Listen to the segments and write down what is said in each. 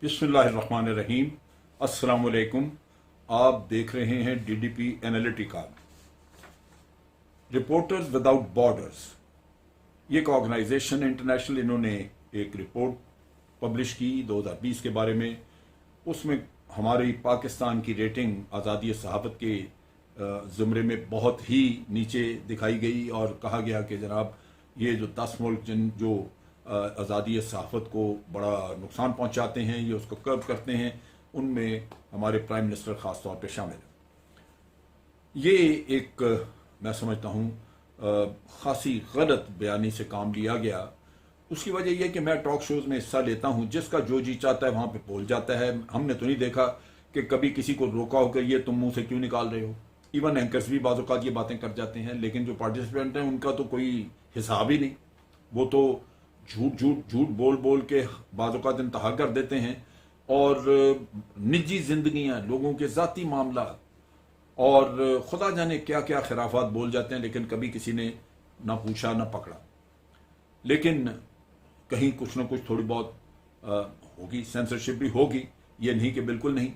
बिस्मिल्लाहिर्रहमानिर्रहीम। अस्सलाम वालेकुम। आप देख रहे हैं DDP Analytica. Reporters without borders ये एक ऑर्गेनाइजेशन इंटरनेशनल, इन्होंने एक रिपोर्ट पब्लिश की 2020 के बारे में। उसमें हमारी पाकिस्तान की रेटिंग आज़ादी सहाफ़त के ज़ुमरे में बहुत ही नीचे दिखाई गई और कहा गया कि जनाब ये जो 10 मुल्क जो आज़ादी सहाफ़त को बड़ा नुकसान पहुंचाते हैं, ये उसको कर्व करते हैं, उनमें हमारे प्राइम मिनिस्टर ख़ास तौर पे शामिल है। ये एक मैं समझता हूँ ख़ासी गलत बयानी से काम लिया गया। उसकी वजह यह है कि मैं टॉक शोज़ में हिस्सा लेता हूँ, जिसका जो जी चाहता है वहाँ पे बोल जाता है। हमने तो नहीं देखा कि कभी किसी को रोका होकर ये तुम मुंह से क्यों निकाल रहे हो। इवन एंकर्स भी बाज़ औक़ात ये बातें कर जाते हैं, लेकिन जो पार्टिसिपेंट हैं उनका तो कोई हिसाब ही नहीं। वो तो झूठ बोल बोल के बाज़ औक़ात इंतहा कर देते हैं और निजी जिंदगियां, लोगों के ज़ाती मामला और खुदा जाने क्या क्या खिराफात बोल जाते हैं, लेकिन कभी किसी ने ना पूछा ना पकड़ा। लेकिन कहीं कुछ ना कुछ थोड़ी बहुत होगी, सेंसरशिप भी होगी, ये नहीं कि बिल्कुल नहीं।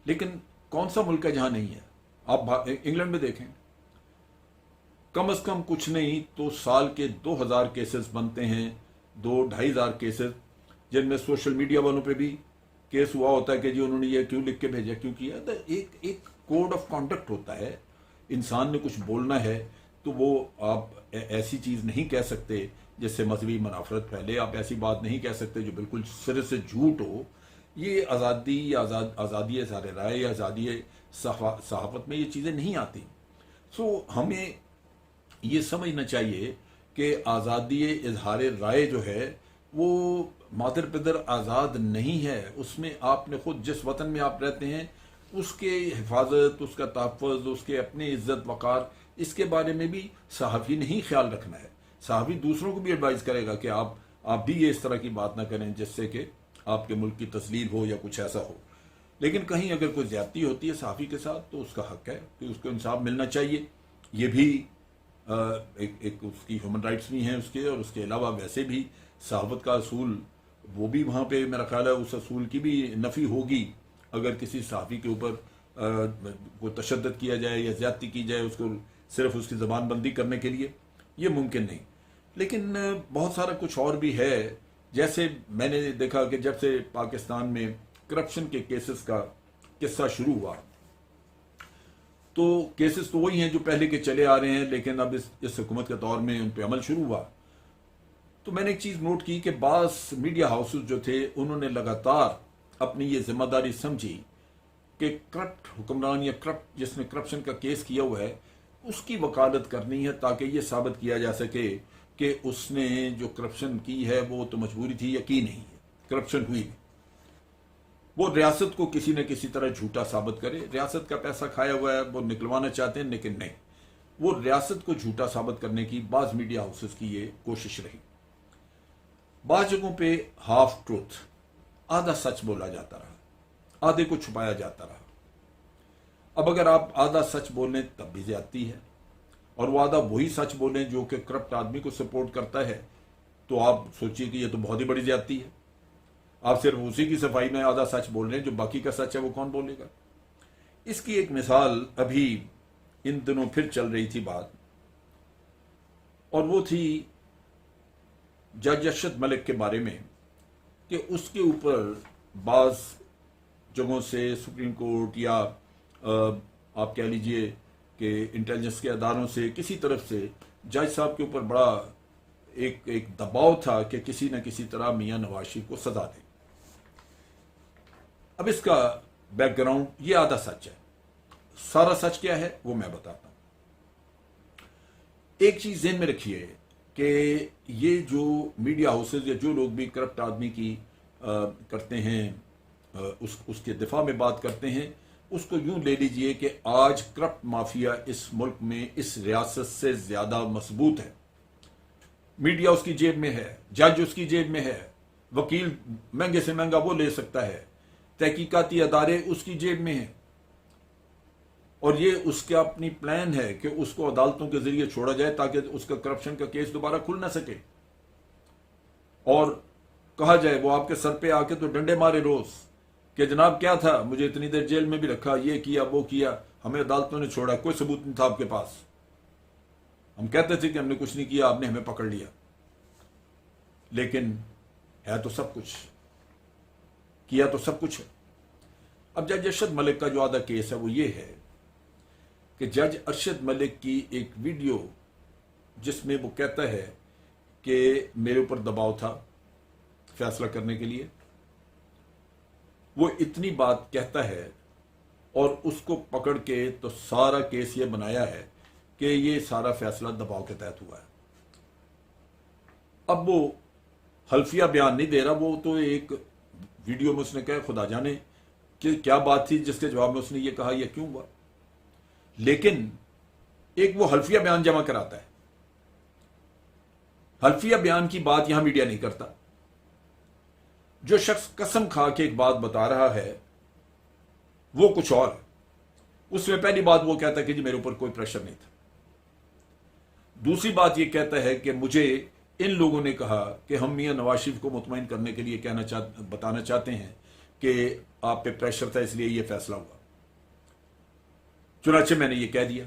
लेकिन कौन सा मुल्क है जहां नहीं है? आप इंग्लैंड में देखें, कम से कम कुछ नहीं तो साल के 2000 केसेस बनते हैं, 2-2,500 केसेस, जिनमें सोशल मीडिया वालों पे भी केस हुआ होता है कि जी उन्होंने ये क्यों लिख के भेजा, क्यों किया। तो एक कोड ऑफ कॉन्डक्ट होता है। इंसान ने कुछ बोलना है तो वो आप ऐसी चीज़ नहीं कह सकते जिससे मजहबी मुनाफरत फैले। आप ऐसी बात नहीं कह सकते जो बिल्कुल सिरे से झूठ हो। ये आज़ादी इज़हार राय या आज़ादी सहाफ़त में ये चीज़ें नहीं आती। सो हमें ये समझना चाहिए कि आज़ादी इज़हार राय जो है वो मादर पिदर आज़ाद नहीं है। उसमें आपने खुद जिस वतन में आप रहते हैं उसके हिफाजत, उसका तहफ़्फ़ुज़, उसके अपने इज़्ज़त वक़ार, इसके बारे में भी सहाफ़ी नहीं ख्याल रखना है। सहाफ़ी दूसरों को भी एडवाइस करेगा कि आप भी ये इस तरह की बात ना करें जिससे कि आपके मुल्क की तस्लील हो या कुछ ऐसा हो। लेकिन कहीं अगर कोई ज़्यादती होती है सहाफ़ी के साथ तो उसका हक़ है कि उसको इंसाफ मिलना चाहिए। ये भी एक उसकी ह्यूमन राइट्स भी हैं उसके, और उसके अलावा वैसे भी सहाफ़त का असूल वो भी वहाँ पे मेरा ख्याल है उस असूल की भी नफ़ी होगी अगर किसी सहाफ़ी के ऊपर कोई तशद्दुद किया जाए या ज़्यादती की जाए उसको सिर्फ उसकी ज़बान बंदी करने के लिए, ये मुमकिन नहीं। लेकिन बहुत सारा कुछ और भी है। जैसे मैंने देखा कि जब से पाकिस्तान में करप्शन के केसेस का किस्सा शुरू हुआ, तो केसेस तो वही हैं जो पहले के चले आ रहे हैं, लेकिन अब इस हुकूमत के दौर में उन पर अमल शुरू हुआ। तो मैंने एक चीज़ नोट की कि बास मीडिया हाउसेस जो थे उन्होंने लगातार अपनी ये जिम्मेदारी समझी कि करप्ट हुक्मरान या करप्ट जिसने करप्शन का केस किया हुआ है उसकी वकालत करनी है, ताकि ये साबित किया जा सके कि उसने जो करप्शन की है वो तो मजबूरी थी या की नहीं है, करप्शन हुई। वो रियासत को किसी न किसी तरह झूठा साबित करे। रियासत का पैसा खाया हुआ है, वो निकलवाना चाहते हैं, लेकिन नहीं, वो रियासत को झूठा साबित करने की बाज़ मीडिया हाउसेस की ये कोशिश रही। बाज़ जगहों पे हाफ ट्रूथ, आधा सच बोला जाता रहा, आधे को छुपाया जाता रहा। अब अगर आप आधा सच बोलें तब भी ज्यादती है, और वो आधा वही सच बोलें जो कि करप्ट आदमी को सपोर्ट करता है, तो आप सोचिए कि ये तो बहुत ही बड़ी ज्यादती है। आप सिर्फ उसी की सफाई में आधा सच बोल रहे हैं, जो बाकी का सच है वो कौन बोलेगा। इसकी एक मिसाल अभी इन दिनों फिर चल रही थी बात, और वो थी जज अरशद मलिक के बारे में कि उसके ऊपर बाज़ जगहों से सुप्रीम कोर्ट या आप कह लीजिए कि इंटेलिजेंस के अदारों से किसी तरफ से जज साहब के ऊपर बड़ा एक दबाव था कि किसी न किसी तरह मियां नवाज शरीफ को सजा दें। अब इसका बैकग्राउंड ये आधा सच है, सारा सच क्या है वो मैं बताता हूं। एक चीज ज़हन में रखिए कि ये जो मीडिया हाउसेज या जो लोग भी करप्ट आदमी की करते हैं उसके दिफा में बात करते हैं, उसको यूं ले लीजिए कि आज करप्ट माफिया इस मुल्क में इस रियासत से ज्यादा मजबूत है। मीडिया उसकी जेब में है, जज उसकी जेब में है, वकील महंगे से महंगा वो ले सकता है, तहकीकाती अदारे उसकी जेब में हैं, और ये उसका अपनी प्लान है कि उसको अदालतों के जरिए छोड़ा जाए ताकि उसका करप्शन का केस दोबारा खुल ना सके, और कहा जाए वो आपके सर पे आके तो डंडे मारे रोज कि जनाब क्या था, मुझे इतनी देर जेल में भी रखा, ये किया वो किया, हमें अदालतों ने छोड़ा, कोई सबूत नहीं था आपके पास। हम कहते थे कि हमने कुछ नहीं किया, आपने हमें पकड़ लिया, लेकिन है तो सब कुछ, किया तो सब कुछ है। अब जज अरशद मलिक का जो आधा केस है वो ये है कि जज अरशद मलिक की एक वीडियो जिसमें वो कहता है कि मेरे ऊपर दबाव था फैसला करने के लिए, वो इतनी बात कहता है और उसको पकड़ के तो सारा केस ये बनाया है कि ये सारा फैसला दबाव के तहत हुआ है। अब वो हल्फिया बयान नहीं दे रहा, वो तो एक वीडियो में उसने कहा खुदा जाने कि क्या बात थी जिसके जवाब में उसने ये कहा, यह क्यों हुआ। लेकिन एक वो हल्फिया बयान जमा कराता है, हल्फिया बयान की बात यहां मीडिया नहीं करता। जो शख्स कसम खा के एक बात बता रहा है वो कुछ और है। उसमें पहली बात वो कहता है कि जी मेरे ऊपर कोई प्रेशर नहीं था। दूसरी बात ये कहता है कि मुझे इन लोगों ने कहा कि हम मियां नवाज शरीफ को मुतमईन करने के लिए बताना चाहते हैं कि आप पे प्रेशर था इसलिए ये फैसला हुआ, चुनाचे मैंने ये कह दिया।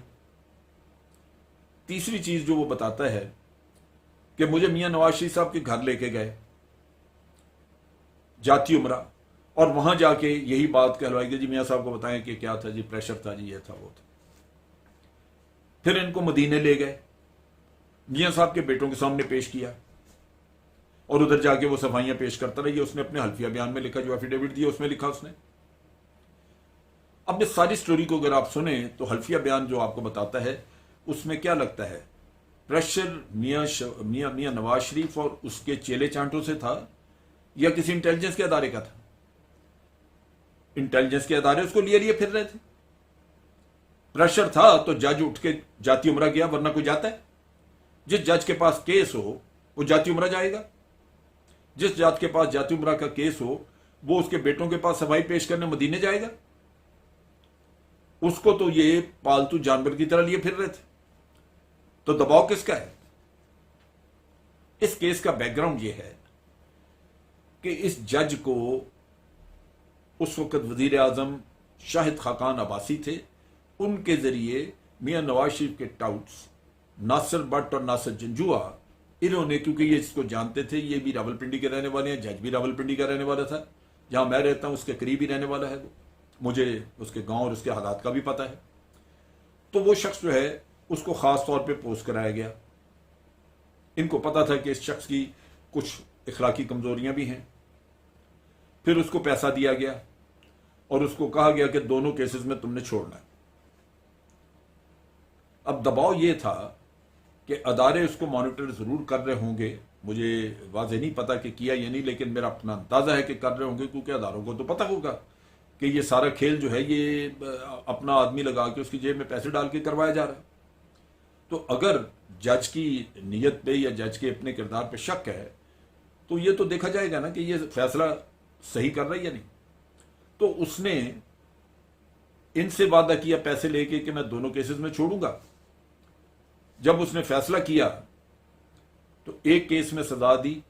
तीसरी चीज जो वो बताता है कि मुझे मियां नवाज शरीफ साहब के घर लेके गए जाती उमरा, और वहां जाके यही बात कहलवाई कि जी मियां साहब को बताएं कि क्या था जी, प्रेशर था जी, ये था वो था। फिर इनको मदीने ले गए, मियां साहब के बेटों के सामने पेश किया, और उधर जाके वो सफाइयां पेश करता रही। उसने अपने हल्फिया बयान में लिखा, जो एफिडेविट दिया उसमें लिखा उसने। अब इस सारी स्टोरी को अगर आप सुने तो हल्फिया बयान जो आपको बताता है उसमें क्या लगता है, प्रेशर मियां नवाज शरीफ और उसके चेले चांटों से था या किसी इंटेलिजेंस के अदारे का था। इंटेलिजेंस के अदारे उसको लिए फिर रहे थे। प्रेशर था तो जज उठ के जाती उमरा गया, वरना कोई जाता है? जिस जज के पास केस हो वो जाती उमरा जाएगा। जिस जज के पास जाती उमरा का केस हो वो उसके बेटों के पास सफाई पेश करने मदीने जाएगा? उसको तो ये पालतू जानवर की तरह लिए फिर रहे थे। तो दबाव किसका है? इस केस का बैकग्राउंड ये है कि इस जज को उस वक्त वजीर आजम शाहिद खाकान अब्बासी थे, उनके जरिए मियां नवाज शरीफ के टाउट्स नासिर भट्ट और नासिर जंजुआ, इन्होंने, क्योंकि ये इसको जानते थे, ये भी रावलपिंडी के रहने वाले हैं, जज भी रावलपिंडी का रहने वाला था, जहां मैं रहता हूं उसके करीब ही रहने वाला है वो, मुझे उसके गांव और उसके हालात का भी पता है। तो वो शख्स जो है उसको खास तौर पे पोस्ट कराया गया। इनको पता था कि इस शख्स की कुछ इखलाकी कमजोरियां भी हैं। फिर उसको पैसा दिया गया और उसको कहा गया कि दोनों केसेस में तुमने छोड़ना है। अब दबाव यह था कि अदारे उसको मॉनिटर जरूर कर रहे होंगे, मुझे वाज़ेह नहीं पता कि किया या नहीं, लेकिन मेरा अपना अंदाजा है कि कर रहे होंगे, क्योंकि अदारों को तो पता होगा कि ये सारा खेल जो है ये अपना आदमी लगा के उसकी जेब में पैसे डाल के करवाया जा रहा है। तो अगर जज की नीयत पे या जज के अपने किरदार पे शक है तो ये तो देखा जाएगा ना कि ये फैसला सही कर रहा है या नहीं। तो उसने इनसे वादा किया पैसे लेके कि मैं दोनों केसेस में छोड़ूंगा। जब उसने फैसला किया तो एक केस में सजा दी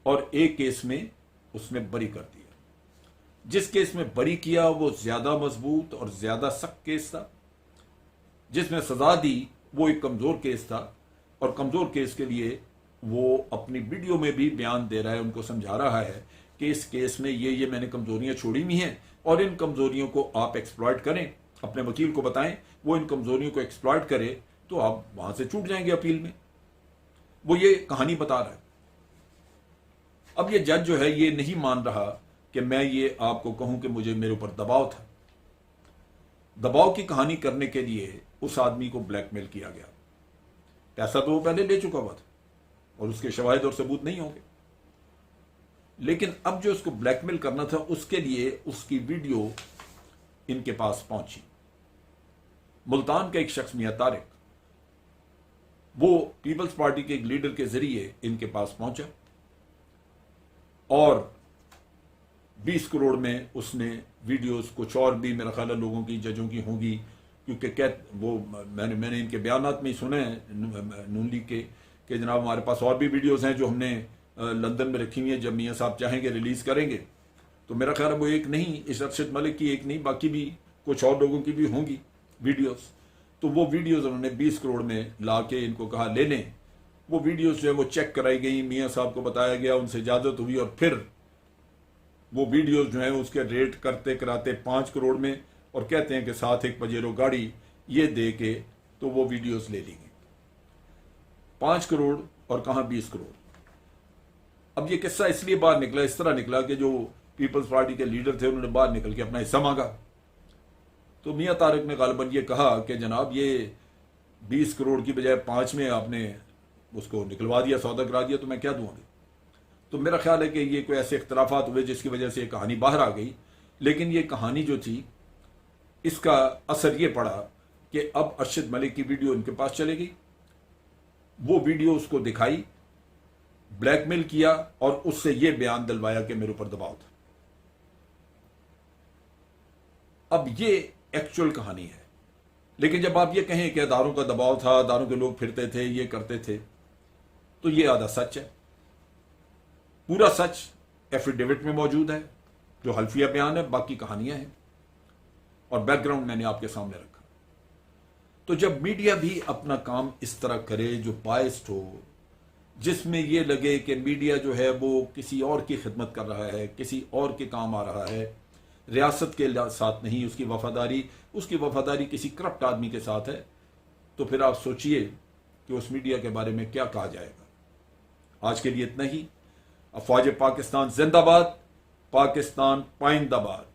और एक केस में उसने बरी कर दिया। जिस केस में बरी किया वो ज्यादा मजबूत और ज्यादा सख्त केस था, जिसमें सजा दी वो एक कमजोर केस था, और कमजोर केस के लिए वो अपनी वीडियो में भी बयान दे रहा है, उनको समझा रहा है कि इस केस में ये मैंने कमजोरियां छोड़ी हुई हैं और इन कमजोरियों को आप एक्सप्लॉइट करें, अपने वकील को बताएं, वो इन कमजोरियों को एक्सप्लॉइट करे तो आप वहां से छूट जाएंगे अपील में। वो ये कहानी बता रहा है। अब ये जज जो है ये नहीं मान रहा कि मैं ये आपको कहूं कि मुझे मेरे ऊपर दबाव था। दबाव की कहानी करने के लिए उस आदमी को ब्लैकमेल किया गया। पैसा तो वो पहले ले चुका हुआ था और उसके शवाहिद और सबूत नहीं होंगे, लेकिन अब जो उसको ब्लैकमेल करना था उसके लिए उसकी वीडियो इनके पास पहुंची। मुल्तान का एक शख्स मियां तारिक, वो पीपल्स पार्टी के एक लीडर के जरिए इनके पास पहुंचा और 20 करोड़ में उसने वीडियोस, कुछ और भी मेरा ख्याल है लोगों की, जजों की होंगी, क्योंकि वो मैंने इनके बयानात में ही सुने हैं नून लीग के कि जनाब हमारे पास और भी वीडियोस हैं जो हमने लंदन में रखी हुई हैं, जब मियां साहब चाहेंगे रिलीज करेंगे। तो मेरा ख्याल है वो एक नहीं, इस अरशद मलिक की एक नहीं, बाकी भी कुछ और लोगों की भी होंगी वीडियोस। तो वो वीडियोस उन्होंने 20 करोड़ में ला के इनको कहा ले लें। वो वीडियोस जो है वो चेक कराई गई, मियाँ साहब को बताया गया, उनसे इजाज़त हुई, और फिर वो वीडियोस जो है उसके रेट करते कराते 5 करोड़ में, और कहते हैं कि साथ एक पजेरो गाड़ी ये दे के तो वो वीडियोस ले ली गई। 5 करोड़ और कहाँ 20 करोड़। अब ये किस्सा इसलिए बाहर निकला, इस तरह निकला कि जो पीपल्स पार्टी के लीडर थे उन्होंने बाहर निकल के अपना हिस्सा मांगा। तो मियाँ तारिक ने गालिबन ये कहा कि जनाब ये 20 करोड़ की बजाय 5 में आपने उसको निकलवा दिया, सौदा करा दिया, तो मैं क्या दूंगा। तो मेरा ख्याल है कि ये कोई ऐसे इख्तलाफात हुए जिसकी वजह से ये कहानी बाहर आ गई। लेकिन ये कहानी जो थी इसका असर ये पड़ा कि अब अरशद मलिक की वीडियो इनके पास चली गई, वो वीडियो उसको दिखाई, ब्लैकमेल किया और उससे ये बयान दिलवाया कि मेरे ऊपर दबाव था। अब ये एक्चुअल कहानी है। लेकिन जब आप ये कहें कि अदारों का दबाव था, अदारों के लोग फिरते थे, ये करते थे, तो ये आधा सच है। पूरा सच एफिडेविट में मौजूद है जो हल्फिया बयान है, बाकी कहानियां हैं और बैकग्राउंड मैंने आपके सामने रखा। तो जब मीडिया भी अपना काम इस तरह करे जो बायस्ड हो, जिसमें यह लगे कि मीडिया जो है वो किसी और की खिदमत कर रहा है, किसी और के काम आ रहा है, रियासत के साथ नहीं, उसकी वफादारी किसी करप्ट आदमी के साथ है, तो फिर आप सोचिए कि उस मीडिया के बारे में क्या कहा जाएगा। आज के लिए इतना ही। अफवाज पाकिस्तान जिंदाबाद, पाकिस्तान पाइंदाबाद।